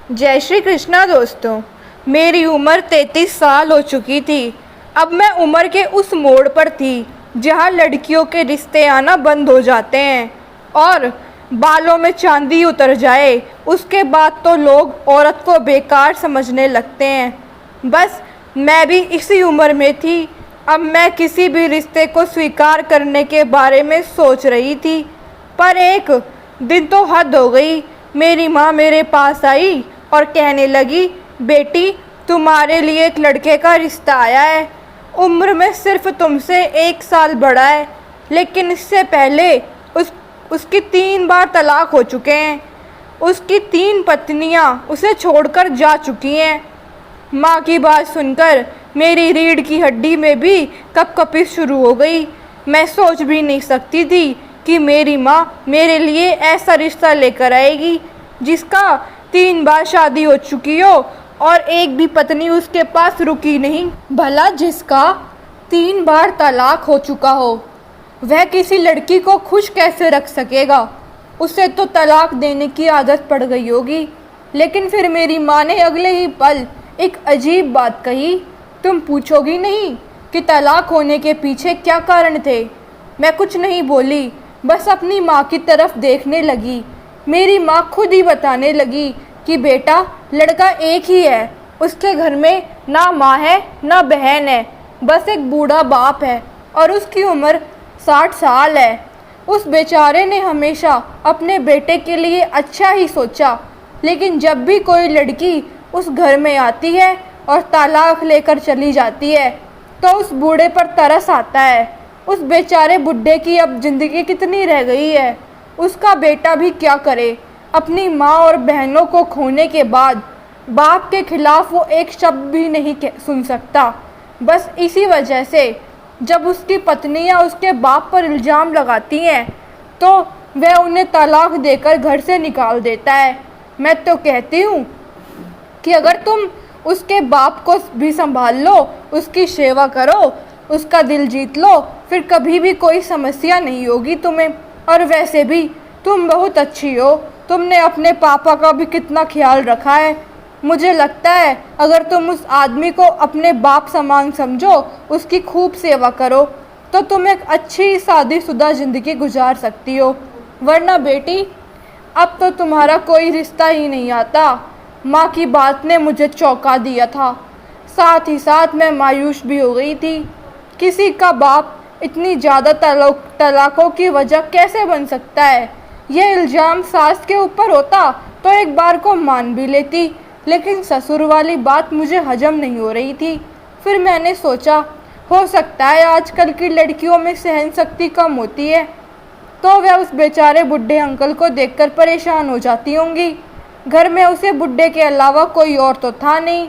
जय श्री कृष्णा दोस्तों। मेरी उम्र 33 साल हो चुकी थी। अब मैं उम्र के उस मोड़ पर थी जहां लड़कियों के रिश्ते आना बंद हो जाते हैं और बालों में चांदी उतर जाए उसके बाद तो लोग औरत को बेकार समझने लगते हैं। बस मैं भी इसी उम्र में थी। अब मैं किसी भी रिश्ते को स्वीकार करने के बारे में सोच रही थी, पर एक दिन तो हद हो गई। मेरी माँ मेरे पास आई और कहने लगी, बेटी तुम्हारे लिए एक लड़के का रिश्ता आया है। उम्र में सिर्फ तुमसे 1 साल बड़ा है, लेकिन इससे पहले उसकी 3 बार तलाक हो चुके हैं। उसकी 3 पत्नियां उसे छोड़कर जा चुकी हैं। माँ की बात सुनकर मेरी रीढ़ की हड्डी में भी कपकपी शुरू हो गई। मैं सोच भी नहीं सकती थी कि मेरी माँ मेरे लिए ऐसा रिश्ता लेकर आएगी जिसका 3 बार शादी हो चुकी हो और एक भी पत्नी उसके पास रुकी नहीं। भला जिसका 3 बार तलाक हो चुका हो वह किसी लड़की को खुश कैसे रख सकेगा? उसे तो तलाक देने की आदत पड़ गई होगी। लेकिन फिर मेरी माँ ने अगले ही पल एक अजीब बात कही, तुम पूछोगी नहीं कि तलाक होने के पीछे क्या कारण थे? मैं कुछ नहीं बोली, बस अपनी माँ की तरफ देखने लगी। मेरी माँ खुद ही बताने लगी कि बेटा लड़का एक ही है, उसके घर में ना माँ है ना बहन है, बस एक बूढ़ा बाप है और उसकी उम्र 60 साल है। उस बेचारे ने हमेशा अपने बेटे के लिए अच्छा ही सोचा, लेकिन जब भी कोई लड़की उस घर में आती है और तलाक लेकर चली जाती है तो उस बूढ़े पर तरस आता है। उस बेचारे बुढ़े की अब ज़िंदगी कितनी रह गई है? उसका बेटा भी क्या करे? अपनी माँ और बहनों को खोने के बाद बाप के खिलाफ वो एक शब्द भी नहीं सुन सकता। बस इसी वजह से जब उसकी पत्नियाँ उसके बाप पर इल्ज़ाम लगाती हैं तो वह उन्हें तलाक देकर घर से निकाल देता है। मैं तो कहती हूँ कि अगर तुम उसके बाप को भी संभाल लो, उसकी सेवा करो, उसका दिल जीत लो, फिर कभी भी कोई समस्या नहीं होगी तुम्हें। और वैसे भी तुम बहुत अच्छी हो, तुमने अपने पापा का भी कितना ख्याल रखा है। मुझे लगता है अगर तुम उस आदमी को अपने बाप समान समझो, उसकी खूब सेवा करो, तो तुम एक अच्छी शादीशुदा ज़िंदगी गुजार सकती हो। वरना बेटी अब तो तुम्हारा कोई रिश्ता ही नहीं आता। माँ की बात ने मुझे चौंका दिया था, साथ ही साथ मैं मायूस भी हो गई थी। किसी का बाप इतनी ज़्यादा तलाकों की वजह कैसे बन सकता है? यह इल्ज़ाम सास के ऊपर होता तो एक बार को मान भी लेती, लेकिन ससुर वाली बात मुझे हजम नहीं हो रही थी। फिर मैंने सोचा हो सकता है आजकल की लड़कियों में सहन शक्ति कम होती है, तो वह उस बेचारे बुढ़े अंकल को देखकर परेशान हो जाती होंगी। घर में उसे बुढ़े के अलावा कोई और तो था नहीं।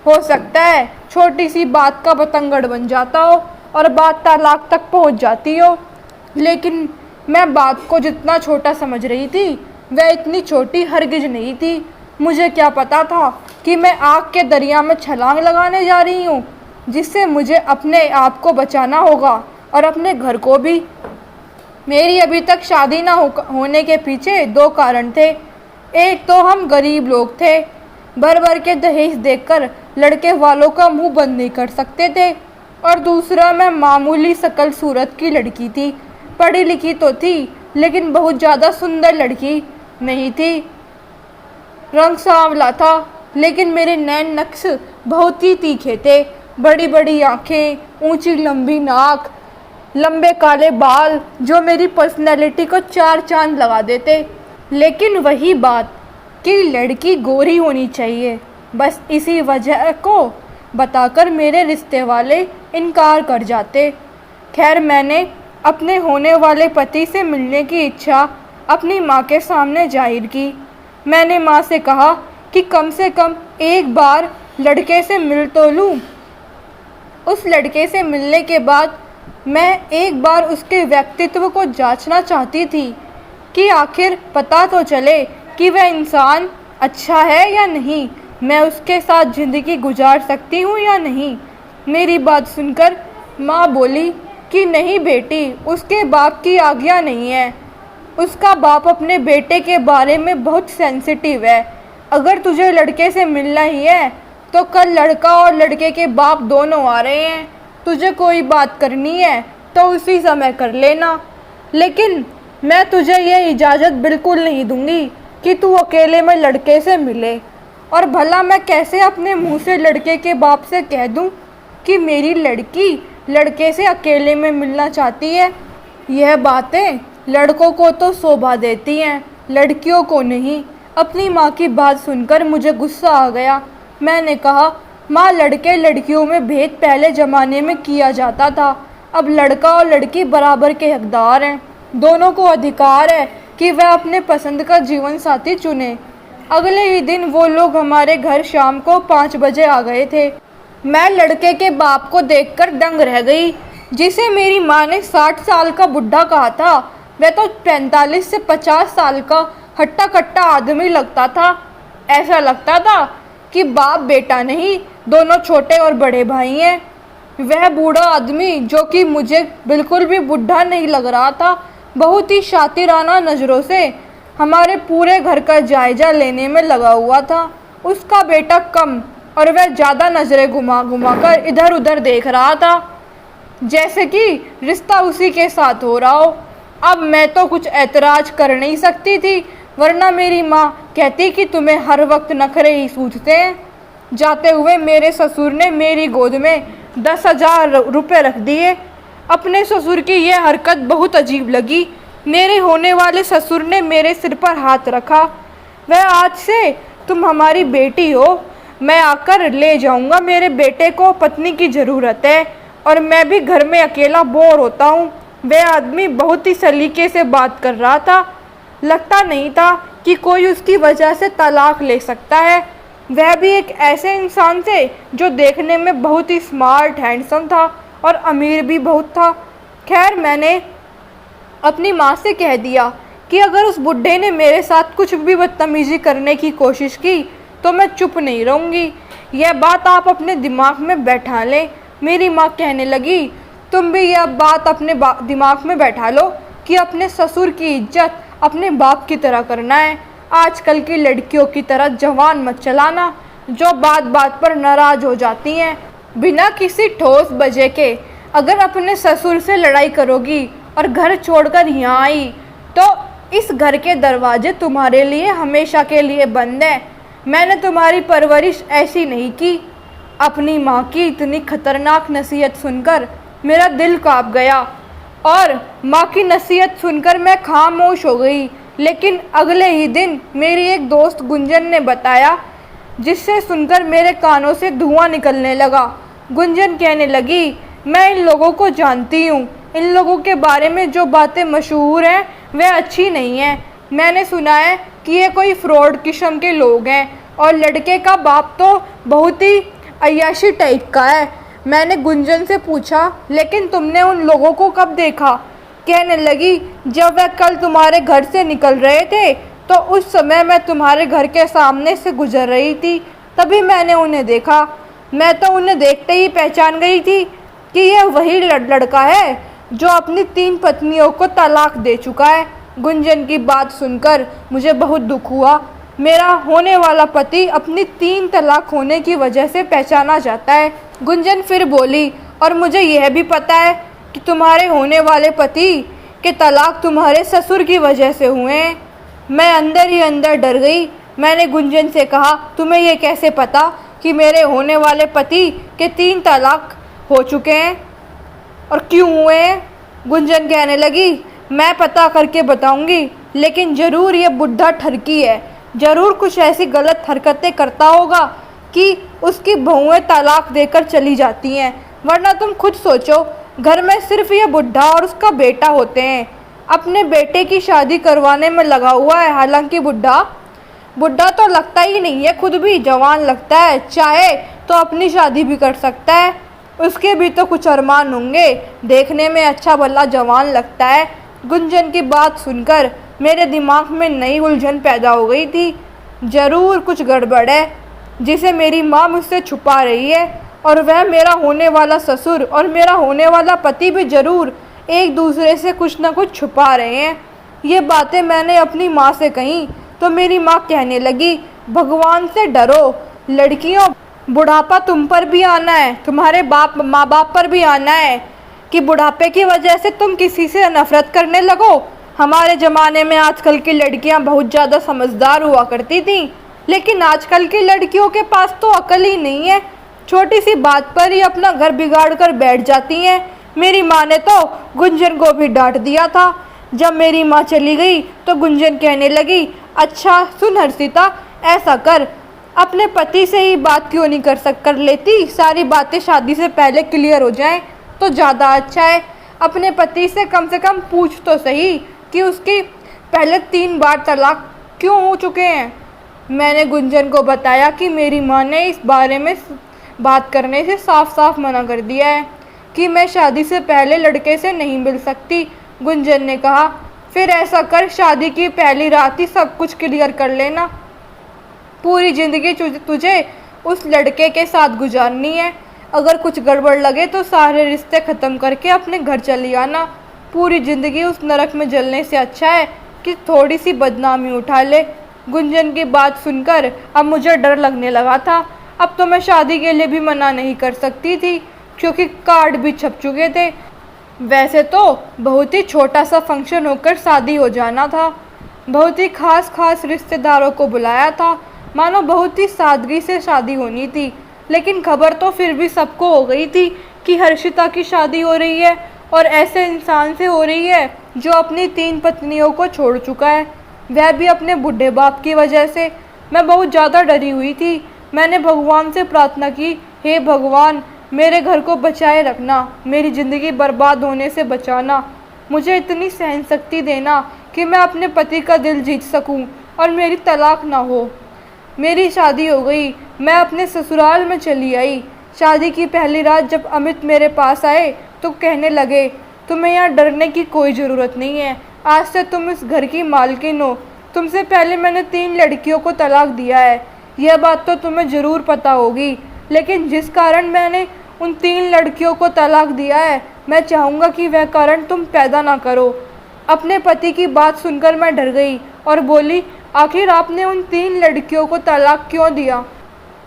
हो सकता है छोटी सी बात का बतंगड़ बन जाता हो और बात तलाक तक पहुंच जाती हो। लेकिन मैं बात को जितना छोटा समझ रही थी वह इतनी छोटी हरगिज नहीं थी। मुझे क्या पता था कि मैं आग के दरिया में छलांग लगाने जा रही हूँ, जिससे मुझे अपने आप को बचाना होगा और अपने घर को भी। मेरी अभी तक शादी ना होने के पीछे 2 कारण थे। एक तो हम गरीब लोग थे, भर भर के दहेज देकर लड़के वालों का मुंह बंद नहीं कर सकते थे, और दूसरा मैं मामूली शकल सूरत की लड़की थी। पढ़ी लिखी तो थी लेकिन बहुत ज़्यादा सुंदर लड़की नहीं थी। रंग सांवला था लेकिन मेरे नैन नक्श बहुत ही तीखे थे। बड़ी बड़ी आँखें, ऊंची लंबी नाक, लंबे काले बाल जो मेरी पर्सनैलिटी को 4 चांद लगा देते। लेकिन वही बात कि लड़की गोरी होनी चाहिए, बस इसी वजह को बताकर मेरे रिश्ते वाले इनकार कर जाते। खैर मैंने अपने होने वाले पति से मिलने की इच्छा अपनी माँ के सामने जाहिर की। मैंने माँ से कहा कि कम से कम एक बार लड़के से मिल तो लूँ। उस लड़के से मिलने के बाद मैं एक बार उसके व्यक्तित्व को जांचना चाहती थी कि आखिर पता तो चले कि वह इंसान अच्छा है या नहीं, मैं उसके साथ ज़िंदगी गुजार सकती हूँ या नहीं। मेरी बात सुनकर माँ बोली कि नहीं बेटी, उसके बाप की आज्ञा नहीं है। उसका बाप अपने बेटे के बारे में बहुत सेंसिटिव है। अगर तुझे लड़के से मिलना ही है तो कल लड़का और लड़के के बाप दोनों आ रहे हैं। तुझे कोई बात करनी है तो उसी समय कर लेना, लेकिन मैं तुझे ये इजाज़त बिल्कुल नहीं दूंगी कि तू अकेले में लड़के से मिले। और भला मैं कैसे अपने मुंह से लड़के के बाप से कह दूं कि मेरी लड़की लड़के से अकेले में मिलना चाहती है। यह बातें लड़कों को तो शोभा देती हैं, लड़कियों को नहीं। अपनी माँ की बात सुनकर मुझे गुस्सा आ गया। मैंने कहा, माँ, लड़के लड़कियों में भेद पहले ज़माने में किया जाता था, अब लड़का और लड़की बराबर के हकदार हैं। दोनों को अधिकार है कि वह अपने पसंद का जीवन साथी चुने। अगले ही दिन वो लोग हमारे घर शाम को 5 बजे आ गए थे। मैं लड़के के बाप को देखकर दंग रह गई, जिसे मेरी माँ ने 60 साल का बुढ़ा कहा था। वह तो 45 से 50 साल का हट्टा कट्टा आदमी लगता था। ऐसा लगता था कि बाप बेटा नहीं, दोनों छोटे और बड़े भाई हैं। वह बूढ़ा आदमी, जो कि मुझे बिल्कुल भी बुढ़ा नहीं लग रहा था, बहुत ही शातिराना नज़रों से हमारे पूरे घर का जायजा लेने में लगा हुआ था। उसका बेटा कम, और वह ज़्यादा नज़रें घुमा घुमा कर इधर उधर देख रहा था, जैसे कि रिश्ता उसी के साथ हो रहा हो। अब मैं तो कुछ ऐतराज़ कर नहीं सकती थी, वरना मेरी माँ कहती कि तुम्हें हर वक्त नखरे ही सूझते हैं। जाते हुए मेरे ससुर ने मेरी गोद में 10,000 रुपये रख दिए। अपने ससुर की यह हरकत बहुत अजीब लगी। मेरे होने वाले ससुर ने मेरे सिर पर हाथ रखा। वह, आज से तुम हमारी बेटी हो, मैं आकर ले जाऊंगा। मेरे बेटे को पत्नी की ज़रूरत है और मैं भी घर में अकेला बोर होता हूँ। वह आदमी बहुत ही सलीके से बात कर रहा था। लगता नहीं था कि कोई उसकी वजह से तलाक ले सकता है। वह भी एक ऐसे इंसान से जो देखने में बहुत ही स्मार्ट, हैंडसम था और अमीर भी बहुत था। खैर, मैंने अपनी माँ से कह दिया कि अगर उस बुढ़े ने मेरे साथ कुछ भी बदतमीज़ी करने की कोशिश की तो मैं चुप नहीं रहूँगी। यह बात आप अपने दिमाग में बैठा लें। मेरी माँ कहने लगी, तुम भी यह बात अपने दिमाग में बैठा लो कि अपने ससुर की इज्जत अपने बाप की तरह करना है। आजकल की लड़कियों की तरह जवान मत चलाना, जो बात बात पर नाराज़ हो जाती हैं बिना किसी ठोस वजह के। अगर अपने ससुर से लड़ाई करोगी और घर छोड़कर यहाँ आई तो इस घर के दरवाजे तुम्हारे लिए हमेशा के लिए बंद हैं। मैंने तुम्हारी परवरिश ऐसी नहीं की। अपनी माँ की इतनी खतरनाक नसीहत सुनकर मेरा दिल काँप गया और माँ की नसीहत सुनकर मैं खामोश हो गई। लेकिन अगले ही दिन मेरी एक दोस्त गुंजन ने बताया, जिससे सुनकर मेरे कानों से धुआं निकलने लगा। गुंजन कहने लगी, मैं इन लोगों को जानती हूँ। इन लोगों के बारे में जो बातें मशहूर हैं वह अच्छी नहीं हैं। मैंने सुना है कि ये कोई फ्रॉड किस्म के लोग हैं और लड़के का बाप तो बहुत ही अय्याशी टाइप का है। मैंने गुंजन से पूछा, लेकिन तुमने उन लोगों को कब देखा? कहने लगी, जब वह कल तुम्हारे घर से निकल रहे थे तो उस समय मैं तुम्हारे घर के सामने से गुजर रही थी, तभी मैंने उन्हें देखा। मैं तो उन्हें देखते ही पहचान गई थी कि यह वही लड़का है जो अपनी 3 पत्नियों को तलाक दे चुका है। गुंजन की बात सुनकर मुझे बहुत दुख हुआ। मेरा होने वाला पति अपनी 3 तलाक होने की वजह से पहचाना जाता है। गुंजन फिर बोली, और मुझे यह भी पता है कि तुम्हारे होने वाले पति के तलाक तुम्हारे ससुर की वजह से हुए हैं। मैं अंदर ही अंदर डर गई। मैंने गुंजन से कहा, तुम्हें यह कैसे पता कि मेरे होने वाले पति के 3 तलाक हो चुके हैं और क्यों हुए हैं? गुंजन कहने लगी, मैं पता करके बताऊंगी, लेकिन ज़रूर ये बुढ़ा ठरकी है। ज़रूर कुछ ऐसी गलत हरकतें करता होगा कि उसकी बहुएं तलाक देकर चली जाती हैं। वरना तुम खुद सोचो, घर में सिर्फ ये बुढ़ा और उसका बेटा होते हैं। अपने बेटे की शादी करवाने में लगा हुआ है। हालांकि बुढ़ा तो लगता ही नहीं है, खुद भी जवान लगता है। चाहे तो अपनी शादी भी कर सकता है। उसके भी तो कुछ अरमान होंगे, देखने में अच्छा भला जवान लगता है। गुंजन की बात सुनकर मेरे दिमाग में नई उलझन पैदा हो गई थी। ज़रूर कुछ गड़बड़ है जिसे मेरी माँ मुझसे छुपा रही है, और वह मेरा होने वाला ससुर और मेरा होने वाला पति भी ज़रूर एक दूसरे से कुछ ना कुछ छुपा रहे हैं। ये बातें मैंने अपनी माँ से कहीं तो मेरी माँ कहने लगी, भगवान से डरो लड़कियों, बुढ़ापा तुम पर भी आना है, तुम्हारे माँ बाप पर भी आना है कि बुढ़ापे की वजह से तुम किसी से नफरत करने लगो। हमारे ज़माने में आजकल की लड़कियां बहुत ज़्यादा समझदार हुआ करती थीं, लेकिन आजकल की लड़कियों के पास तो अकल ही नहीं है, छोटी सी बात पर ही अपना घर बिगाड़ कर बैठ जाती हैं। मेरी माँ ने तो गुंजन को भी डांट दिया था। जब मेरी माँ चली गई तो गुंजन कहने लगी, अच्छा सुन हर्षिता, ऐसा कर, अपने पति से ही बात क्यों नहीं कर लेती, सारी बातें शादी से पहले क्लियर हो जाएं तो ज़्यादा अच्छा है। अपने पति से कम पूछ तो सही कि उसकी पहले 3 बार तलाक क्यों हो चुके हैं। मैंने गुंजन को बताया कि मेरी माँ ने इस बारे में बात करने से साफ साफ मना कर दिया है कि मैं शादी से पहले लड़के से नहीं मिल सकती। गुंजन ने कहा, फिर ऐसा कर, शादी की पहली रात ही सब कुछ क्लियर कर लेना, पूरी ज़िंदगी तुझे उस लड़के के साथ गुजारनी है। अगर कुछ गड़बड़ लगे तो सारे रिश्ते ख़त्म करके अपने घर चली आना। पूरी ज़िंदगी उस नरक में जलने से अच्छा है कि थोड़ी सी बदनामी उठा ले। गुंजन की बात सुनकर अब मुझे डर लगने लगा था। अब तो मैं शादी के लिए भी मना नहीं कर सकती थी क्योंकि कार्ड भी छप चुके थे। वैसे तो बहुत ही छोटा सा फंक्शन होकर शादी हो जाना था, बहुत ही खास रिश्तेदारों को बुलाया था, मानो बहुत ही सादगी से शादी होनी थी। लेकिन खबर तो फिर भी सबको हो गई थी कि हर्षिता की शादी हो रही है और ऐसे इंसान से हो रही है जो अपनी 3 पत्नियों को छोड़ चुका है, वह भी अपने बूढ़े बाप की वजह से। मैं बहुत ज़्यादा डरी हुई थी। मैंने भगवान से प्रार्थना की, हे भगवान, मेरे घर को बचाए रखना, मेरी ज़िंदगी बर्बाद होने से बचाना, मुझे इतनी सहन शक्ति देना कि मैं अपने पति का दिल जीत सकूं और मेरी तलाक ना हो। मेरी शादी हो गई, मैं अपने ससुराल में चली आई। शादी की पहली रात जब अमित मेरे पास आए तो कहने लगे, तुम्हें यहाँ डरने की कोई ज़रूरत नहीं है, आज से तुम इस घर की मालकिन हो। तुमसे पहले मैंने 3 लड़कियों को तलाक दिया है, यह बात तो तुम्हें ज़रूर पता होगी, लेकिन जिस कारण मैंने उन 3 लड़कियों को तलाक दिया है, मैं चाहूँगा कि वह कारण तुम पैदा ना करो। अपने पति की बात सुनकर मैं डर गई और बोली, आखिर आपने उन 3 लड़कियों को तलाक क्यों दिया?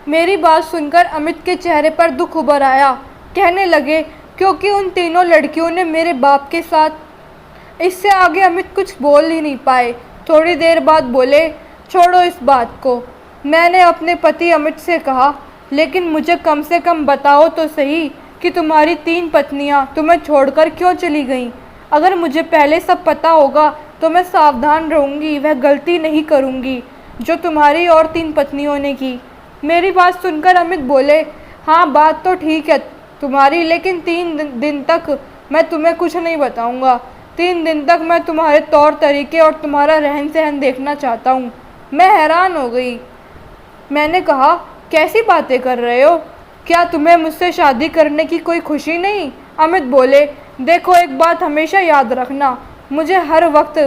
मेरी बात सुनकर अमित के चेहरे पर दुख उभर आया। कहने लगे, क्योंकि उन तीनों लड़कियों ने मेरे बाप के साथ। इससे आगे अमित कुछ बोल ही नहीं पाए। थोड़ी देर बाद बोले, छोड़ो इस बात को। मैंने अपने पति अमित से कहा, लेकिन मुझे कम से कम बताओ तो सही कि तुम्हारी 3 पत्नियां तुम्हें छोड़कर क्यों चली गईं? अगर मुझे पहले सब पता होगा तो मैं सावधान रहूँगी, वह गलती नहीं करूँगी जो तुम्हारी और 3 पत्नियों ने की। मेरी बात सुनकर अमित बोले, हाँ बात तो ठीक है तुम्हारी, लेकिन 3 दिन तक मैं तुम्हें कुछ नहीं बताऊँगा। 3 दिन तक मैं तुम्हारे तौर तरीके और तुम्हारा रहन सहन देखना चाहता हूँ। मैं हैरान हो गई। मैंने कहा, कैसी बातें कर रहे हो? क्या तुम्हें मुझसे शादी करने की कोई खुशी नहीं? अमित बोले, देखो एक बात हमेशा याद रखना, मुझे हर वक्त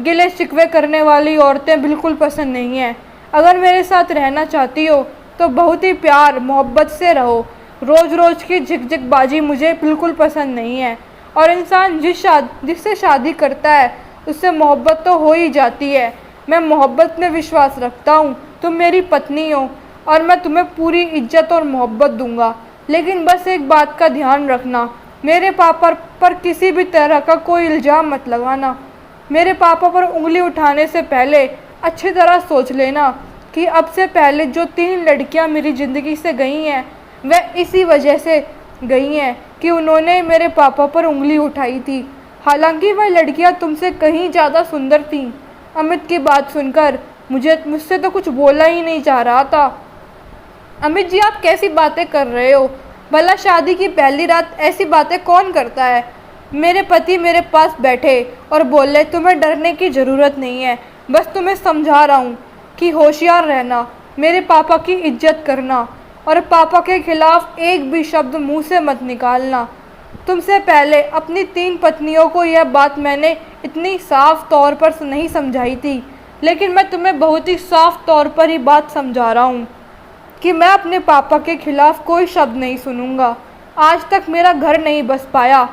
गिले शिकवे करने वाली औरतें बिल्कुल पसंद नहीं हैं। अगर मेरे साथ रहना चाहती हो तो बहुत ही प्यार मोहब्बत से रहो। रोज़ रोज़ की झिकझिकबाजी मुझे बिल्कुल पसंद नहीं है। और इंसान जिससे शादी करता है उससे मोहब्बत तो हो ही जाती है। मैं मोहब्बत में विश्वास रखता हूँ, तुम मेरी पत्नी हो और मैं तुम्हें पूरी इज्जत और मोहब्बत दूंगा। लेकिन बस एक बात का ध्यान रखना, मेरे पापा पर किसी भी तरह का कोई इल्ज़ाम मत लगाना। मेरे पापा पर उंगली उठाने से पहले अच्छी तरह सोच लेना कि अब से पहले जो 3 लड़कियां मेरी ज़िंदगी से गई हैं वह इसी वजह से गई हैं कि उन्होंने मेरे पापा पर उंगली उठाई थी। हालांकि वह लड़कियां तुमसे कहीं ज़्यादा सुंदर थीं। अमित की बात सुनकर मुझसे तो कुछ बोला ही नहीं जा रहा था। अमित जी, आप कैसी बातें कर रहे हो? भला शादी की पहली रात ऐसी बातें कौन करता है? मेरे पति मेरे पास बैठे और बोले, तुम्हें डरने की ज़रूरत नहीं है, बस तुम्हें समझा रहा हूँ कि होशियार रहना, मेरे पापा की इज्जत करना और पापा के खिलाफ एक भी शब्द मुंह से मत निकालना। तुमसे पहले अपनी 3 पत्नियों को यह बात मैंने इतनी साफ तौर पर नहीं समझाई थी, लेकिन मैं तुम्हें बहुत ही साफ तौर पर ही बात समझा रहा हूँ कि मैं अपने पापा के खिलाफ कोई शब्द नहीं सुनूंगा। आज तक मेरा घर नहीं बस पाया,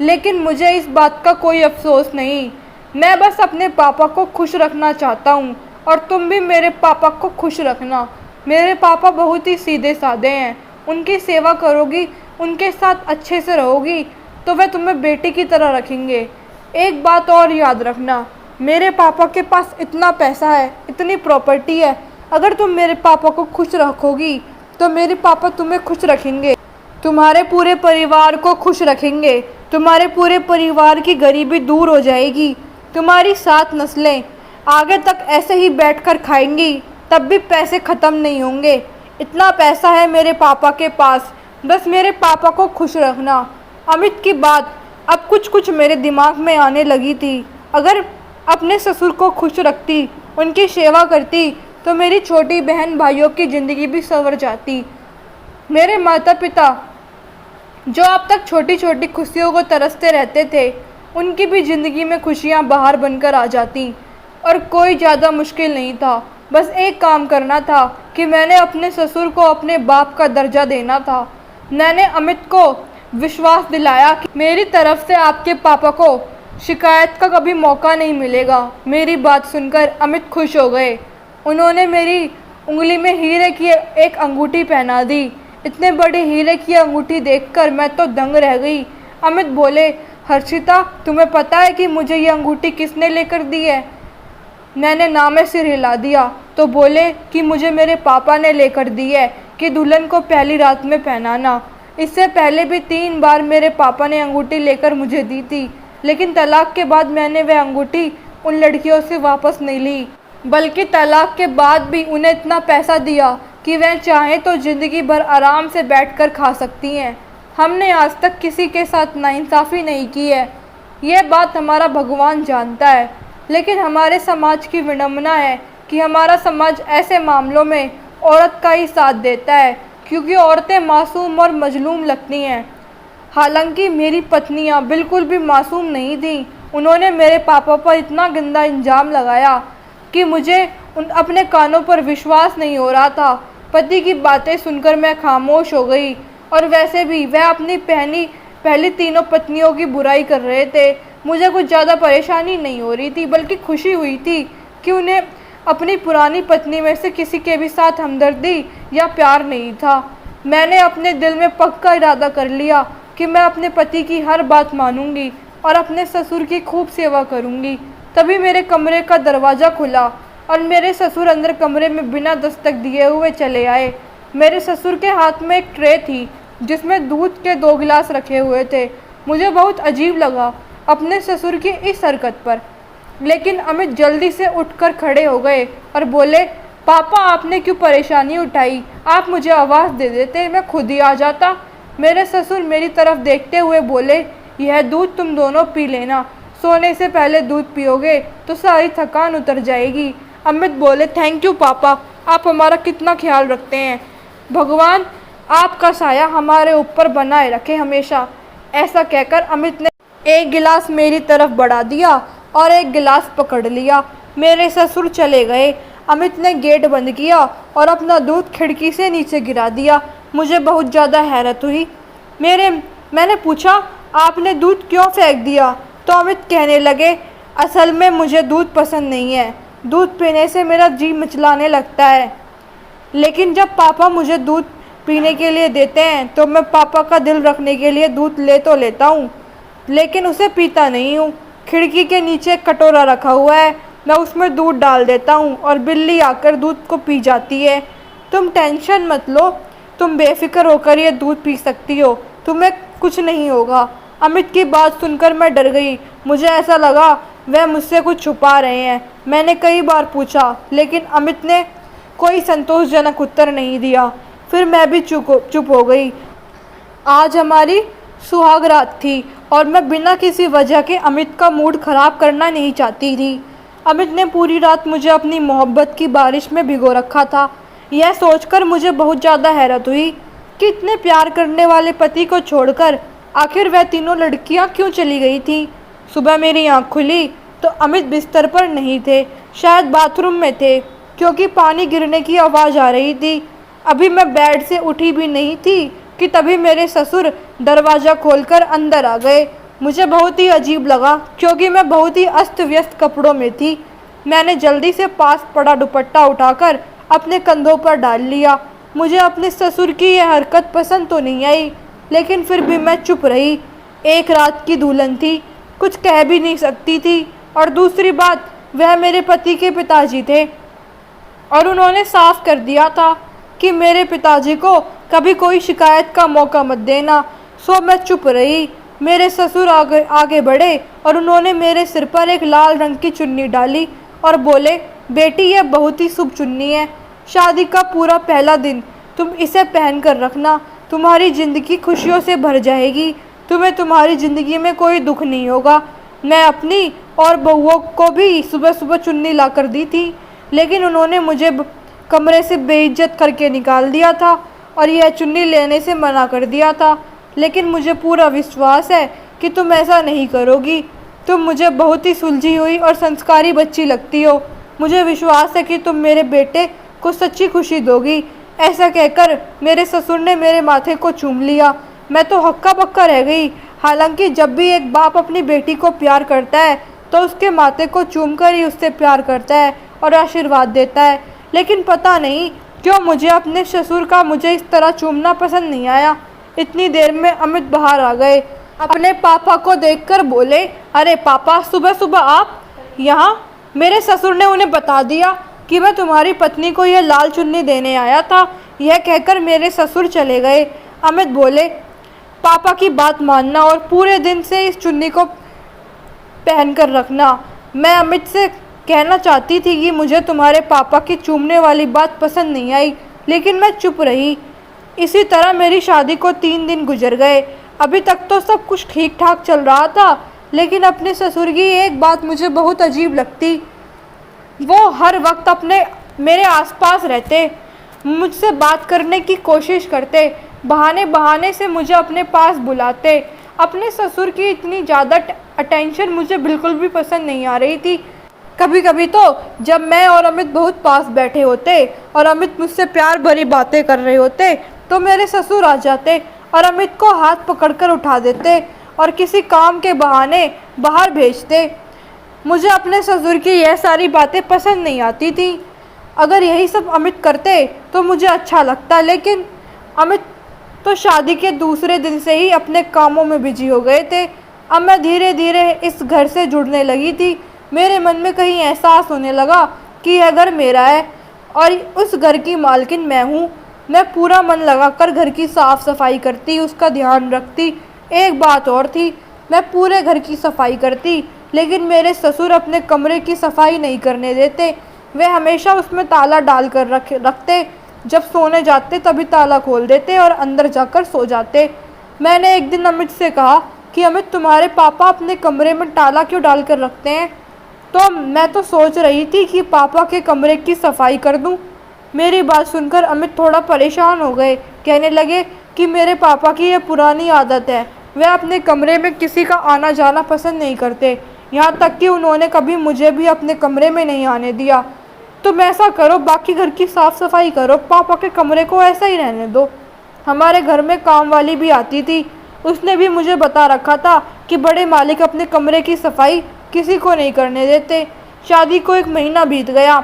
लेकिन मुझे इस बात का कोई अफसोस नहीं। मैं बस अपने पापा को खुश रखना चाहता हूँ और तुम भी मेरे पापा को खुश रखना। मेरे पापा बहुत ही सीधे साधे हैं, उनकी सेवा करोगी, उनके साथ अच्छे से रहोगी तो वे तुम्हें बेटी की तरह रखेंगे। एक बात और याद रखना, मेरे पापा के पास इतना पैसा है, इतनी प्रॉपर्टी है, अगर तुम मेरे पापा को खुश रखोगी तो मेरे पापा तुम्हें खुश रखेंगे, तुम्हारे पूरे परिवार को खुश रखेंगे, तुम्हारे पूरे परिवार की गरीबी दूर हो जाएगी, तुम्हारी 7 नस्लें आगे तक ऐसे ही बैठकर खाएंगी, तब भी पैसे ख़त्म नहीं होंगे। इतना पैसा है मेरे पापा के पास, बस मेरे पापा को खुश रखना। अमित की बात अब कुछ कुछ मेरे दिमाग में आने लगी थी। अगर अपने ससुर को खुश रखती, उनकी सेवा करती तो मेरी छोटी बहन भाइयों की ज़िंदगी भी संवर जाती। मेरे माता पिता जो अब तक छोटी छोटी खुशियों को तरसते रहते थे, उनकी भी ज़िंदगी में खुशियाँ बाहर बनकर आ जाती और कोई ज़्यादा मुश्किल नहीं था। बस एक काम करना था कि मैंने अपने ससुर को अपने बाप का दर्जा देना था। मैंने अमित को विश्वास दिलाया कि मेरी तरफ से आपके पापा को शिकायत का कभी मौका नहीं मिलेगा। मेरी बात सुनकर अमित खुश हो गए। उन्होंने मेरी उंगली में हीरे की एक अंगूठी पहना दी। इतने बड़े हीरे की अंगूठी देखकर मैं तो दंग रह गई। अमित बोले, हर्षिता, तुम्हें पता है कि मुझे ये अंगूठी किसने लेकर दी है? मैंने नामे सिर हिला दिया तो बोले कि मुझे मेरे पापा ने लेकर दी है कि दुल्हन को पहली रात में पहनाना। इससे पहले भी 3 बार मेरे पापा ने अंगूठी लेकर मुझे दी थी, लेकिन तलाक के बाद मैंने वह अंगूठी उन लड़कियों से वापस नहीं ली, बल्कि तलाक के बाद भी उन्हें इतना पैसा दिया कि वह चाहें तो ज़िंदगी भर आराम से बैठकर खा सकती हैं। हमने आज तक किसी के साथ नाइंसाफ़ी नहीं की है, यह बात हमारा भगवान जानता है। लेकिन हमारे समाज की विडंबना है कि हमारा समाज ऐसे मामलों में औरत का ही साथ देता है, क्योंकि औरतें मासूम और मजलूम लगती हैं। हालांकि मेरी पत्नियां बिल्कुल भी मासूम नहीं थीं। उन्होंने मेरे पापा पर इतना गंदा इल्ज़ाम लगाया कि मुझे अपने कानों पर विश्वास नहीं हो रहा था। पति की बातें सुनकर मैं खामोश हो गई। और वैसे भी वह अपनी पहली 3 पत्नियों की बुराई कर रहे थे। मुझे कुछ ज़्यादा परेशानी नहीं हो रही थी, बल्कि खुशी हुई थी कि उन्हें अपनी पुरानी पत्नी में से किसी के भी साथ हमदर्दी या प्यार नहीं था। मैंने अपने दिल में पक्का इरादा कर लिया कि मैं अपने पति की हर बात मानूंगी और अपने ससुर की खूब सेवा करूंगी। तभी मेरे कमरे का दरवाज़ा खुला और मेरे ससुर अंदर कमरे में बिना दस्तक दिए हुए चले आए। मेरे ससुर के हाथ में एक ट्रे थी जिसमें दूध के 2 गिलास रखे हुए थे। मुझे बहुत अजीब लगा अपने ससुर की इस हरकत पर, लेकिन अमित जल्दी से उठकर खड़े हो गए और बोले, पापा, आपने क्यों परेशानी उठाई? आप मुझे आवाज़ दे देते, मैं खुद ही आ जाता। मेरे ससुर मेरी तरफ देखते हुए बोले, यह दूध तुम दोनों पी लेना, सोने से पहले दूध पियोगे तो सारी थकान उतर जाएगी। अमित बोले, थैंक यू पापा, आप हमारा कितना ख्याल रखते हैं। भगवान आपका साया हमारे ऊपर बनाए रखे हमेशा। ऐसा कहकर अमित ने एक गिलास मेरी तरफ बढ़ा दिया और एक गिलास पकड़ लिया। मेरे ससुर चले गए। अमित ने गेट बंद किया और अपना दूध खिड़की से नीचे गिरा दिया। मुझे बहुत ज़्यादा हैरत हुई। मैंने पूछा, आपने दूध क्यों फेंक दिया? तो अमित कहने लगे, असल में मुझे दूध पसंद नहीं है, दूध पीने से मेरा जी मिचलाने लगता है। लेकिन जब पापा मुझे दूध पीने के लिए देते हैं तो मैं पापा का दिल रखने के लिए दूध ले तो लेता हूँ, लेकिन उसे पीता नहीं हूँ। खिड़की के नीचे एक कटोरा रखा हुआ है, मैं उसमें दूध डाल देता हूँ और बिल्ली आकर दूध को पी जाती है। तुम टेंशन मत लो, तुम बेफिक्र होकर ये दूध पी सकती हो, तुम्हें कुछ नहीं होगा। अमित की बात सुनकर मैं डर गई। मुझे ऐसा लगा वह मुझसे कुछ छुपा रहे हैं। मैंने कई बार पूछा, लेकिन अमित ने कोई संतोषजनक उत्तर नहीं दिया। फिर मैं भी चुप हो गई। आज हमारी सुहाग रात थी और मैं बिना किसी वजह के अमित का मूड ख़राब करना नहीं चाहती थी। अमित ने पूरी रात मुझे अपनी मोहब्बत की बारिश में भिगो रखा था। यह सोचकर मुझे बहुत ज़्यादा हैरत हुई कि इतने प्यार करने वाले पति को छोड़कर आखिर वह तीनों लड़कियां क्यों चली गई थी। सुबह मेरी आँख खुली तो अमित बिस्तर पर नहीं थे, शायद बाथरूम में थे, क्योंकि पानी गिरने की आवाज़ आ रही थी। अभी मैं बेड से उठी भी नहीं थी कि तभी मेरे ससुर दरवाज़ा खोलकर अंदर आ गए। मुझे बहुत ही अजीब लगा, क्योंकि मैं बहुत ही अस्त व्यस्त कपड़ों में थी। मैंने जल्दी से पास पड़ा दुपट्टा उठाकर अपने कंधों पर डाल लिया। मुझे अपने ससुर की यह हरकत पसंद तो नहीं आई, लेकिन फिर भी मैं चुप रही। एक रात की दुल्हन थी, कुछ कह भी नहीं सकती थी। और दूसरी बात, वह मेरे पति के पिताजी थे और उन्होंने साफ कर दिया था कि मेरे पिताजी को कभी कोई शिकायत का मौका मत देना। सो मैं चुप रही। मेरे ससुर आगे बढ़े और उन्होंने मेरे सिर पर एक लाल रंग की चुन्नी डाली और बोले, बेटी यह बहुत ही शुभ चुन्नी है, शादी का पूरा पहला दिन तुम इसे पहन कर रखना, तुम्हारी ज़िंदगी खुशियों से भर जाएगी, तुम्हें तुम्हारी ज़िंदगी में कोई दुख नहीं होगा। मैं अपनी और बहुओं को भी सुबह सुबह चुन्नी ला कर दी थी, लेकिन उन्होंने मुझे कमरे से बेइज्जत करके निकाल दिया था और यह चुन्नी लेने से मना कर दिया था। लेकिन मुझे पूरा विश्वास है कि तुम ऐसा नहीं करोगी। तुम मुझे बहुत ही सुलझी हुई और संस्कारी बच्ची लगती हो। मुझे विश्वास है कि तुम मेरे बेटे को सच्ची खुशी दोगी। ऐसा कहकर मेरे ससुर ने मेरे माथे को चूम लिया। मैं तो हक्का बक्का रह गई। हालांकि जब भी एक बाप अपनी बेटी को प्यार करता है तो उसके माथे को चूमकर ही उससे प्यार करता है और आशीर्वाद देता है, लेकिन पता नहीं क्यों मुझे अपने ससुर का मुझे इस तरह चूमना पसंद नहीं आया। इतनी देर में अमित बाहर आ गए। अपने पापा को देखकर बोले, अरे पापा, सुबह सुबह आप यहाँ? मेरे ससुर ने उन्हें बता दिया कि मैं तुम्हारी पत्नी को यह लाल चुन्नी देने आया था। यह कहकर मेरे ससुर चले गए। अमित बोले, पापा की बात मानना और पूरे दिन से इस चुन्नी को पहन कर रखना। मैं अमित से कहना चाहती थी कि मुझे तुम्हारे पापा की चूमने वाली बात पसंद नहीं आई, लेकिन मैं चुप रही। इसी तरह मेरी शादी को 3 दिन गुजर गए। अभी तक तो सब कुछ ठीक ठाक चल रहा था, लेकिन अपने ससुर की एक बात मुझे बहुत अजीब लगती। वो हर वक्त मेरे आसपास रहते, मुझसे बात करने की कोशिश करते, बहाने बहाने से मुझे अपने पास बुलाते। अपने ससुर की इतनी ज़्यादा अटेंशन मुझे बिल्कुल भी पसंद नहीं आ रही थी। कभी कभी तो जब मैं और अमित बहुत पास बैठे होते और अमित मुझसे प्यार भरी बातें कर रहे होते तो मेरे ससुर आ जाते और अमित को हाथ पकड़कर उठा देते और किसी काम के बहाने बाहर भेजते। मुझे अपने ससुर की यह सारी बातें पसंद नहीं आती थी। अगर यही सब अमित करते तो मुझे अच्छा लगता, लेकिन अमित तो शादी के दूसरे दिन से ही अपने कामों में बिजी हो गए थे। अब मैं धीरे धीरे इस घर से जुड़ने लगी थी। मेरे मन में कहीं एहसास होने लगा कि यह घर मेरा है और उस घर की मालकिन मैं हूँ। मैं पूरा मन लगाकर घर की साफ़ सफाई करती, उसका ध्यान रखती। एक बात और थी, मैं पूरे घर की सफाई करती, लेकिन मेरे ससुर अपने कमरे की सफाई नहीं करने देते। वे हमेशा उसमें ताला डाल कर रखते। जब सोने जाते तभी ताला खोल देते और अंदर जाकर सो जाते। मैंने एक दिन अमित से कहा कि अमित, तुम्हारे पापा अपने कमरे में ताला क्यों डाल कर रखते हैं? तो मैं तो सोच रही थी कि पापा के कमरे की सफाई कर दूं। मेरी बात सुनकर अमित थोड़ा परेशान हो गए। कहने लगे कि मेरे पापा की यह पुरानी आदत है, वे अपने कमरे में किसी का आना जाना पसंद नहीं करते। यहाँ तक कि उन्होंने कभी मुझे भी अपने कमरे में नहीं आने दिया। तुम ऐसा करो, बाकी घर की साफ़ सफाई करो, पापा के कमरे को ऐसा ही रहने दो। हमारे घर में काम वाली भी आती थी, उसने भी मुझे बता रखा था कि बड़े मालिक अपने कमरे की सफाई किसी को नहीं करने देते। शादी को 1 महीना बीत गया,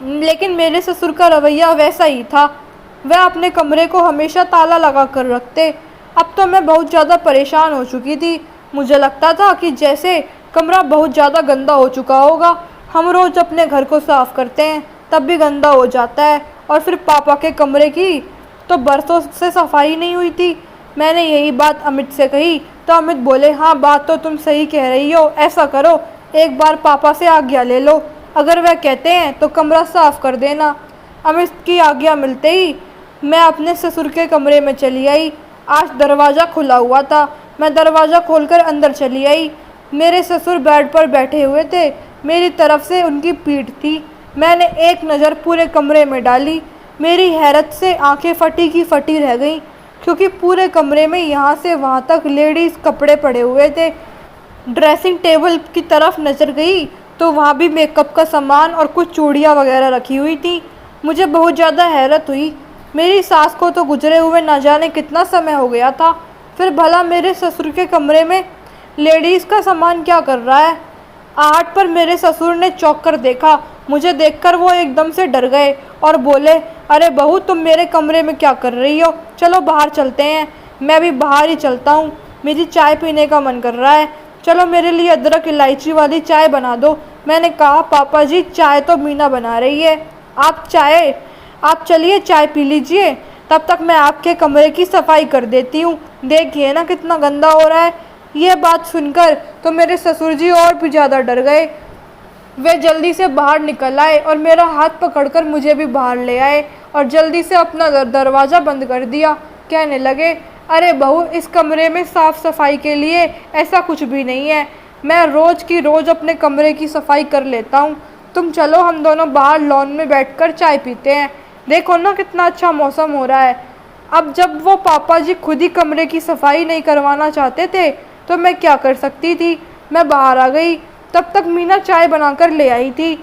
लेकिन मेरे ससुर का रवैया वैसा ही था। वह अपने कमरे को हमेशा ताला लगा कर रखते। अब तो मैं बहुत ज़्यादा परेशान हो चुकी थी। मुझे लगता था कि जैसे कमरा बहुत ज़्यादा गंदा हो चुका होगा। हम रोज़ अपने घर को साफ़ करते हैं, तब भी गंदा हो जाता है। और फिर पापा के कमरे की तो बरसों से सफाई नहीं हुई थी। मैंने यही बात अमित से कही तो अमित बोले, हाँ बात तो तुम सही कह रही हो, ऐसा करो एक बार पापा से आज्ञा ले लो, अगर वह कहते हैं तो कमरा साफ़ कर देना। अमित की आज्ञा मिलते ही मैं अपने ससुर के कमरे में चली आई। आज दरवाज़ा खुला हुआ था। मैं दरवाज़ा खोलकर अंदर चली आई। मेरे ससुर बेड पर बैठे हुए थे, मेरी तरफ से उनकी पीठ थी। मैंने एक नज़र पूरे कमरे में डाली। मेरी हैरत से आंखें फटी की फटी रह गईं, क्योंकि पूरे कमरे में यहाँ से वहाँ तक लेडीज़ कपड़े पड़े हुए थे। ड्रेसिंग टेबल की तरफ नज़र गई तो वहाँ भी मेकअप का सामान और कुछ चूड़ियाँ वगैरह रखी हुई थी। मुझे बहुत ज़्यादा हैरत हुई। मेरी सास को तो गुजरे हुए न जाने कितना समय हो गया था, फिर भला मेरे ससुर के कमरे में लेडीज़ का सामान क्या कर रहा है? आहट पर मेरे ससुर ने चौंक कर देखा। मुझे देखकर वो एकदम से डर गए और बोले, अरे बहू, तुम मेरे कमरे में क्या कर रही हो? चलो बाहर चलते हैं। मैं भी बाहर ही चलता हूँ, मेरी चाय पीने का मन कर रहा है। चलो मेरे लिए अदरक इलायची वाली चाय बना दो। मैंने कहा, पापा जी, चाय तो मीना बना रही है, आप चलिए चाय पी लीजिए, तब तक मैं आपके कमरे की सफाई कर देती हूँ। देखिए ना कितना गंदा हो रहा है। ये बात सुनकर तो मेरे ससुर जी और भी ज़्यादा डर गए। वे जल्दी से बाहर निकल आए और मेरा हाथ पकड़कर मुझे भी बाहर ले आए और जल्दी से अपना दरवाज़ा बंद कर दिया। कहने लगे, अरे बहू, इस कमरे में साफ़ सफाई के लिए ऐसा कुछ भी नहीं है, मैं रोज़ की रोज़ अपने कमरे की सफाई कर लेता हूँ। तुम चलो, हम दोनों बाहर लॉन में बैठकर चाय पीते हैं। देखो ना कितना अच्छा मौसम हो रहा है। अब जब वो पापा जी खुद ही कमरे की सफाई नहीं करवाना चाहते थे तो मैं क्या कर सकती थी। मैं बाहर आ गई। तब तक मीना चाय बनाकर ले आई थी।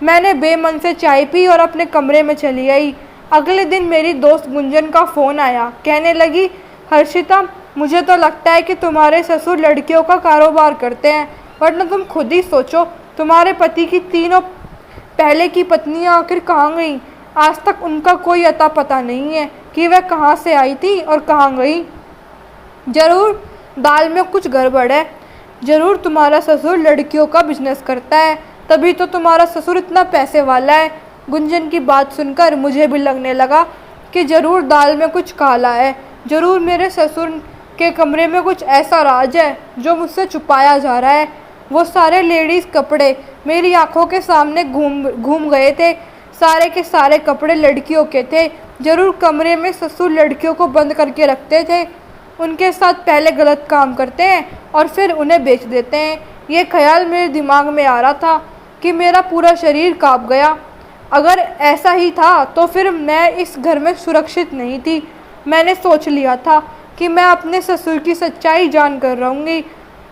मैंने बेमन से चाय पी और अपने कमरे में चली आई। अगले दिन मेरी दोस्त गुंजन का फ़ोन आया। कहने लगी, हर्षिता, मुझे तो लगता है कि तुम्हारे ससुर लड़कियों का कारोबार करते हैं, वरना तुम खुद ही सोचो, तुम्हारे पति की तीनों पहले की पत्नियां आखिर कहाँ गईं? आज तक उनका कोई अता पता नहीं है कि वह कहाँ से आई थी और कहाँ गई। ज़रूर दाल में कुछ गड़बड़ है। ज़रूर तुम्हारा ससुर लड़कियों का बिजनेस करता है, तभी तो तुम्हारा ससुर इतना पैसे वाला है। गुंजन की बात सुनकर मुझे भी लगने लगा कि ज़रूर दाल में कुछ काला है। ज़रूर मेरे ससुर के कमरे में कुछ ऐसा राज है जो मुझसे छुपाया जा रहा है। वो सारे लेडीज़ कपड़े मेरी आंखों के सामने घूम गए थे। सारे के सारे कपड़े लड़कियों के थे। ज़रूर कमरे में ससुर लड़कियों को बंद करके रखते थे, उनके साथ पहले गलत काम करते हैं और फिर उन्हें बेच देते हैं। ये ख्याल मेरे दिमाग में आ रहा था कि मेरा पूरा शरीर कांप गया। अगर ऐसा ही था तो फिर मैं इस घर में सुरक्षित नहीं थी। मैंने सोच लिया था कि मैं अपने ससुर की सच्चाई जान कर रहूँगी।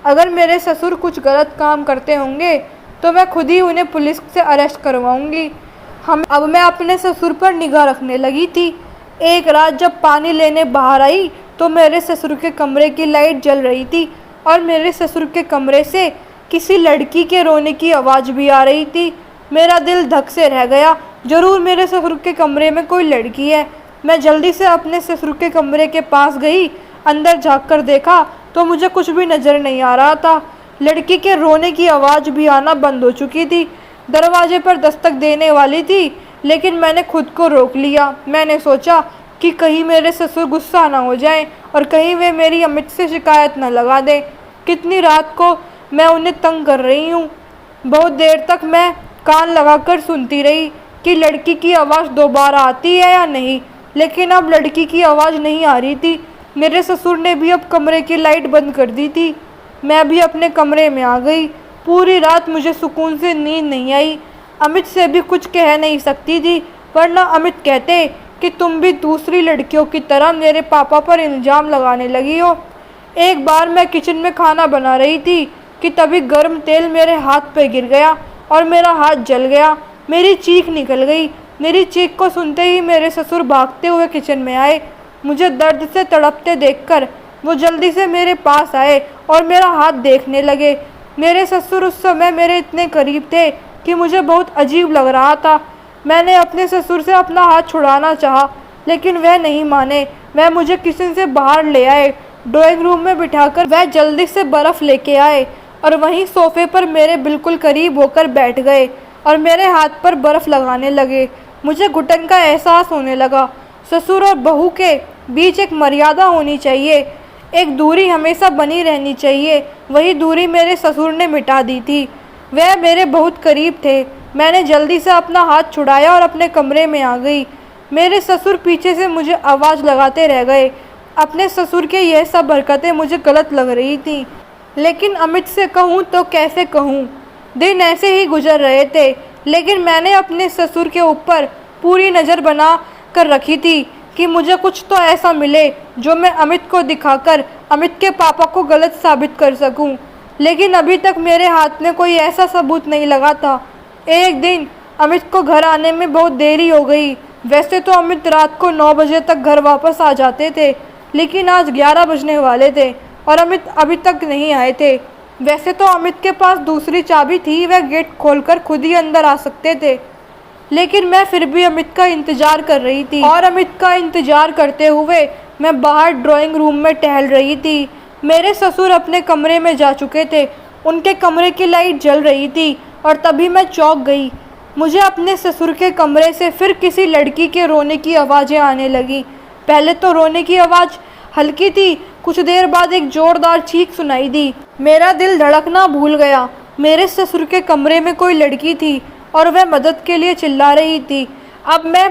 अगर मेरे ससुर कुछ गलत काम करते होंगे तो मैं खुद ही उन्हें पुलिस से अरेस्ट करवाऊँगी। अब मैं अपने ससुर पर निगाह रखने लगी थी। एक रात जब पानी लेने बाहर आई तो मेरे ससुर के कमरे की लाइट जल रही थी और मेरे ससुर के कमरे से किसी लड़की के रोने की आवाज़ भी आ रही थी। मेरा दिल धक से रह गया। ज़रूर मेरे ससुर के कमरे में कोई लड़की है। मैं जल्दी से अपने ससुर के कमरे के पास गई। अंदर झाँक कर देखा तो मुझे कुछ भी नज़र नहीं आ रहा था। लड़की के रोने की आवाज़ भी आना बंद हो चुकी थी। दरवाजे पर दस्तक देने वाली थी, लेकिन मैंने खुद को रोक लिया। मैंने सोचा कि कहीं मेरे ससुर गुस्सा ना हो जाएं और कहीं वे मेरी अमित से शिकायत न लगा दें। कितनी रात को मैं उन्हें तंग कर रही हूँ। बहुत देर तक मैं कान लगाकर सुनती रही कि लड़की की आवाज़ दोबारा आती है या नहीं, लेकिन अब लड़की की आवाज़ नहीं आ रही थी। मेरे ससुर ने भी अब कमरे की लाइट बंद कर दी थी। मैं भी अपने कमरे में आ गई। पूरी रात मुझे सुकून से नींद नहीं आई। अमित से भी कुछ कह नहीं सकती थी, वरना अमित कहते कि तुम भी दूसरी लड़कियों की तरह मेरे पापा पर इल्ज़ाम लगाने लगी हो। एक बार मैं किचन में खाना बना रही थी कि तभी गर्म तेल मेरे हाथ पे गिर गया और मेरा हाथ जल गया। मेरी चीख निकल गई। मेरी चीख को सुनते ही मेरे ससुर भागते हुए किचन में आए। मुझे दर्द से तड़पते देखकर वो जल्दी से मेरे पास आए और मेरा हाथ देखने लगे। मेरे ससुर उस समय मेरे इतने करीब थे कि मुझे बहुत अजीब लग रहा था। मैंने अपने ससुर से अपना हाथ छुड़ाना चाहा, लेकिन वह नहीं माने। वह मुझे किचन से बाहर ले आए। ड्राइंग रूम में बिठाकर वह जल्दी से बर्फ़ लेके आए और वहीं सोफ़े पर मेरे बिल्कुल करीब होकर बैठ गए और मेरे हाथ पर बर्फ़ लगाने लगे। मुझे घुटन का एहसास होने लगा। ससुर और बहू के बीच एक मर्यादा होनी चाहिए, एक दूरी हमेशा बनी रहनी चाहिए। वही दूरी मेरे ससुर ने मिटा दी थी। वह मेरे बहुत करीब थे। मैंने जल्दी से अपना हाथ छुड़ाया और अपने कमरे में आ गई। मेरे ससुर पीछे से मुझे आवाज़ लगाते रह गए। अपने ससुर के यह सब हरकतें मुझे गलत लग रही थी, लेकिन अमित से कहूँ तो कैसे कहूँ। दिन ऐसे ही गुजर रहे थे, लेकिन मैंने अपने ससुर के ऊपर पूरी नज़र बना कर रखी थी कि मुझे कुछ तो ऐसा मिले जो मैं अमित को दिखाकर अमित के पापा को गलत साबित कर सकूं। लेकिन अभी तक मेरे हाथ में कोई ऐसा सबूत नहीं लगा था। एक दिन अमित को घर आने में बहुत देरी हो गई। वैसे तो अमित रात को 9 बजे तक घर वापस आ जाते थे, लेकिन आज 11 बजने वाले थे और अमित अभी तक नहीं आए थे। वैसे तो अमित के पास दूसरी चाबी थी, वह गेट खोलकर खुद ही अंदर आ सकते थे, लेकिन मैं फिर भी अमित का इंतज़ार कर रही थी। और अमित का इंतज़ार करते हुए मैं बाहर ड्राइंग रूम में टहल रही थी। मेरे ससुर अपने कमरे में जा चुके थे, उनके कमरे की लाइट जल रही थी और तभी मैं चौंक गई। मुझे अपने ससुर के कमरे से फिर किसी लड़की के रोने की आवाज़ें आने लगी। पहले तो रोने की आवाज़ हल्की थी, कुछ देर बाद एक ज़ोरदार चीख सुनाई दी। मेरा दिल धड़कना भूल गया। मेरे ससुर के कमरे में कोई लड़की थी और वह मदद के लिए चिल्ला रही थी। अब मैं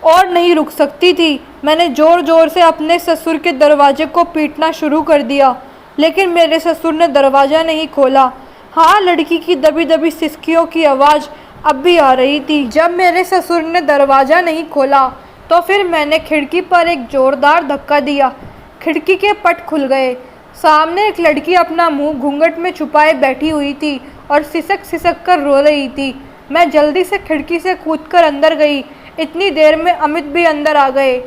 और नहीं रुक सकती थी। मैंने ज़ोर ज़ोर से अपने ससुर के दरवाजे को पीटना शुरू कर दिया, लेकिन मेरे ससुर ने दरवाज़ा नहीं खोला। हाँ, लड़की की दबी दबी सिसकियों की आवाज़ अब भी आ रही थी। जब मेरे ससुर ने दरवाज़ा नहीं खोला तो फिर मैंने खिड़की पर एक ज़ोरदार धक्का दिया। खिड़की के पट खुल गए। सामने एक लड़की अपना मुंह घूंघट में छुपाए बैठी हुई थी और सिसक सिसक कर रो रही थी। मैं जल्दी से खिड़की से कूदकर अंदर गई। इतनी देर में अमित भी अंदर आ गए।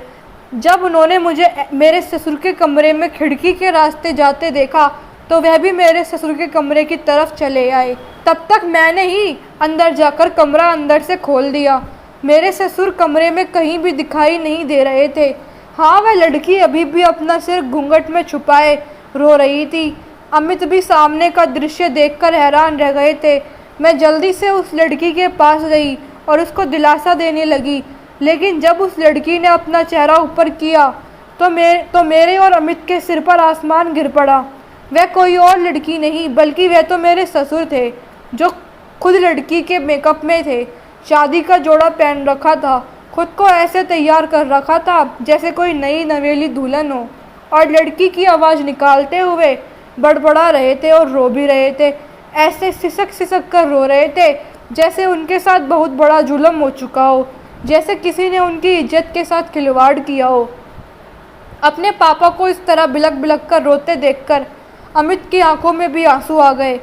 जब उन्होंने मुझे मेरे ससुर के कमरे में खिड़की के रास्ते जाते देखा तो वह भी मेरे ससुर के कमरे की तरफ चले आए। तब तक मैंने ही अंदर जाकर कमरा अंदर से खोल दिया। मेरे ससुर कमरे में कहीं भी दिखाई नहीं दे रहे थे। हाँ, वह लड़की अभी भी अपना सिर घूंघट में छुपाए रो रही थी। अमित भी सामने का दृश्य देखकर हैरान रह गए थे। मैं जल्दी से उस लड़की के पास गई और उसको दिलासा देने लगी, लेकिन जब उस लड़की ने अपना चेहरा ऊपर किया तो मेरे और अमित के सिर पर आसमान गिर पड़ा। वह कोई और लड़की नहीं बल्कि वह तो मेरे ससुर थे, जो खुद लड़की के मेकअप में थे। शादी का जोड़ा पहन रखा था, खुद को ऐसे तैयार कर रखा था जैसे कोई नई नवेली दुल्हन हो, और लड़की की आवाज़ निकालते हुए बड़बड़ा रहे थे और रो भी रहे थे। ऐसे सिसक सिसक कर रो रहे थे जैसे उनके साथ बहुत बड़ा जुल्म हो चुका हो, जैसे किसी ने उनकी इज्जत के साथ खिलवाड़ किया हो। अपने पापा को इस तरह बिलक बिलक कर रोते देखकर अमित की आंखों में भी आंसू आ गए।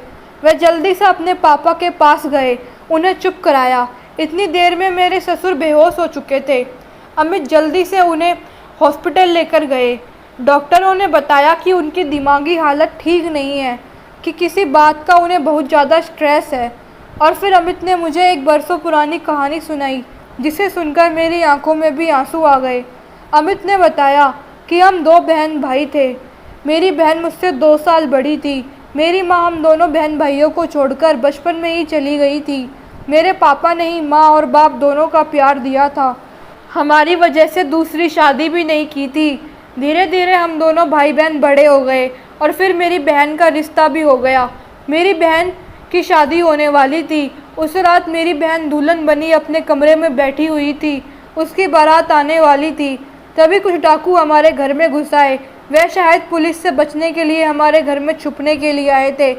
वह जल्दी से अपने पापा के पास गए, उन्हें चुप कराया। इतनी देर में मेरे ससुर बेहोश हो चुके थे। अमित जल्दी से उन्हें हॉस्पिटल लेकर गए। डॉक्टरों ने बताया कि उनकी दिमागी हालत ठीक नहीं है, कि किसी बात का उन्हें बहुत ज़्यादा स्ट्रेस है। और फिर अमित ने मुझे एक बरसों पुरानी कहानी सुनाई, जिसे सुनकर मेरी आंखों में भी आंसू आ गए। अमित ने बताया कि हम 2 बहन भाई थे। मेरी बहन मुझसे 2 साल बड़ी थी। मेरी माँ हम दोनों बहन भाइयों को छोड़कर बचपन में ही चली गई थी। मेरे पापा ने ही माँ और बाप दोनों का प्यार दिया था। हमारी वजह से दूसरी शादी भी नहीं की थी। धीरे धीरे हम दोनों भाई बहन बड़े हो गए और फिर मेरी बहन का रिश्ता भी हो गया। मेरी बहन की शादी होने वाली थी। उस रात मेरी बहन दुल्हन बनी अपने कमरे में बैठी हुई थी। उसकी बारात आने वाली थी। तभी कुछ डाकू हमारे घर में घुस आए। वह शायद पुलिस से बचने के लिए हमारे घर में छुपने के लिए आए थे।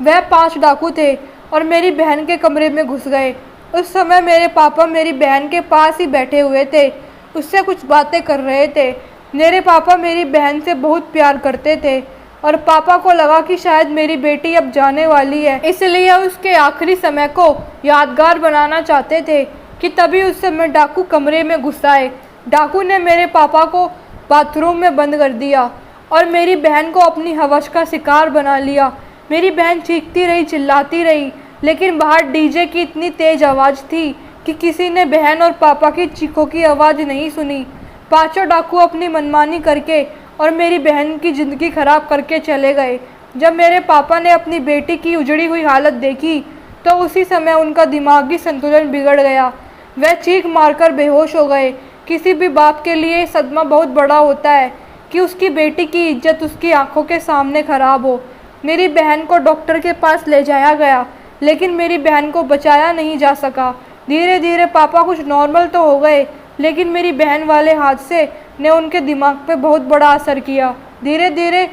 वह 5 डाकू थे और मेरी बहन के कमरे में घुस गए। उस समय मेरे पापा मेरी बहन के पास ही बैठे हुए थे, उससे कुछ बातें कर रहे थे। मेरे पापा मेरी बहन से बहुत प्यार करते थे और पापा को लगा कि शायद मेरी बेटी अब जाने वाली है, इसलिए उसके आखिरी समय को यादगार बनाना चाहते थे कि तभी उस समय डाकू कमरे में घुस आए। डाकू ने मेरे पापा को बाथरूम में बंद कर दिया और मेरी बहन को अपनी हवस का शिकार बना लिया। मेरी बहन चीखती रही, चिल्लाती रही, लेकिन बाहर डीजे की इतनी तेज आवाज़ थी कि किसी ने बहन और पापा की चीखों की आवाज़ नहीं सुनी। 5 डाकू अपनी मनमानी करके और मेरी बहन की ज़िंदगी ख़राब करके चले गए। जब मेरे पापा ने अपनी बेटी की उजड़ी हुई हालत देखी तो उसी समय उनका दिमागी संतुलन बिगड़ गया। वह चीख मारकर बेहोश हो गए। किसी भी बाप के लिए सदमा बहुत बड़ा होता है कि उसकी बेटी की इज्जत उसकी आंखों के सामने ख़राब हो। मेरी बहन को डॉक्टर के पास ले जाया गया, लेकिन मेरी बहन को बचाया नहीं जा सका। धीरे धीरे पापा कुछ नॉर्मल तो हो गए, लेकिन मेरी बहन वाले हादसे ने उनके दिमाग पे बहुत बड़ा असर किया। धीरे धीरे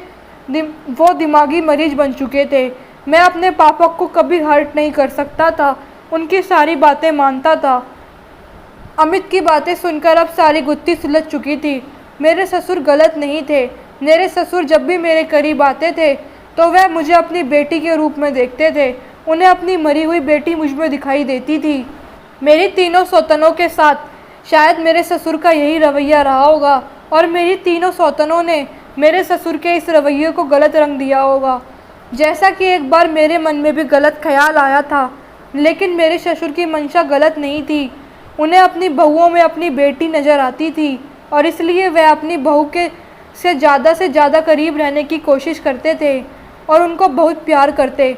वो दिमागी मरीज बन चुके थे। मैं अपने पापा को कभी हर्ट नहीं कर सकता था, उनकी सारी बातें मानता था। अमित की बातें सुनकर अब सारी गुत्थी सुलझ चुकी थी। मेरे ससुर गलत नहीं थे। मेरे ससुर जब भी मेरे करीब आते थे तो वह मुझे अपनी बेटी के रूप में देखते थे। उन्हें अपनी मरी हुई बेटी मुझ में दिखाई देती थी। मेरी तीनों सौतनों के साथ शायद मेरे ससुर का यही रवैया रहा होगा और मेरी तीनों सौतनों ने मेरे ससुर के इस रवैये को गलत रंग दिया होगा। जैसा कि एक बार मेरे मन में भी गलत ख्याल आया था, लेकिन मेरे ससुर की मंशा गलत नहीं थी। उन्हें अपनी बहुओं में अपनी बेटी नज़र आती थी और इसलिए वह अपनी बहू के से ज़्यादा करीब रहने की कोशिश करते थे और उनको बहुत प्यार करते।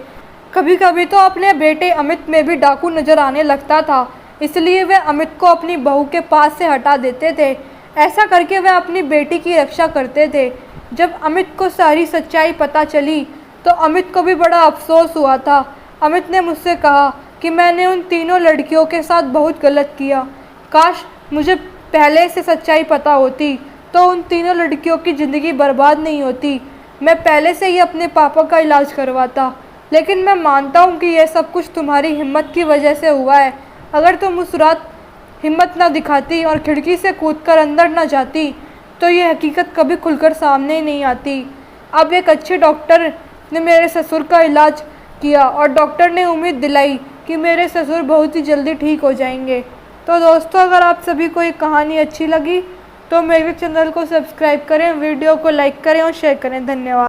कभी कभी तो अपने बेटे अमित में भी डाकू नज़र आने लगता था, इसलिए वे अमित को अपनी बहू के पास से हटा देते थे। ऐसा करके वे अपनी बेटी की रक्षा करते थे। जब अमित को सारी सच्चाई पता चली तो अमित को भी बड़ा अफसोस हुआ था। अमित ने मुझसे कहा कि मैंने उन तीनों लड़कियों के साथ बहुत गलत किया। काश मुझे पहले से सच्चाई पता होती तो उन तीनों लड़कियों की ज़िंदगी बर्बाद नहीं होती। मैं पहले से ही अपने पापा का इलाज करवाता। लेकिन मैं मानता हूँ कि यह सब कुछ तुम्हारी हिम्मत की वजह से हुआ है। अगर तुम उस रात हिम्मत ना दिखाती और खिड़की से कूदकर अंदर ना जाती तो ये हकीकत कभी खुलकर सामने ही नहीं आती। अब एक अच्छे डॉक्टर ने मेरे ससुर का इलाज किया और डॉक्टर ने उम्मीद दिलाई कि मेरे ससुर बहुत ही जल्दी ठीक हो जाएंगे। तो दोस्तों, अगर आप सभी को ये कहानी अच्छी लगी तो मेरे चैनल को सब्सक्राइब करें, वीडियो को लाइक करें और शेयर करें। धन्यवाद।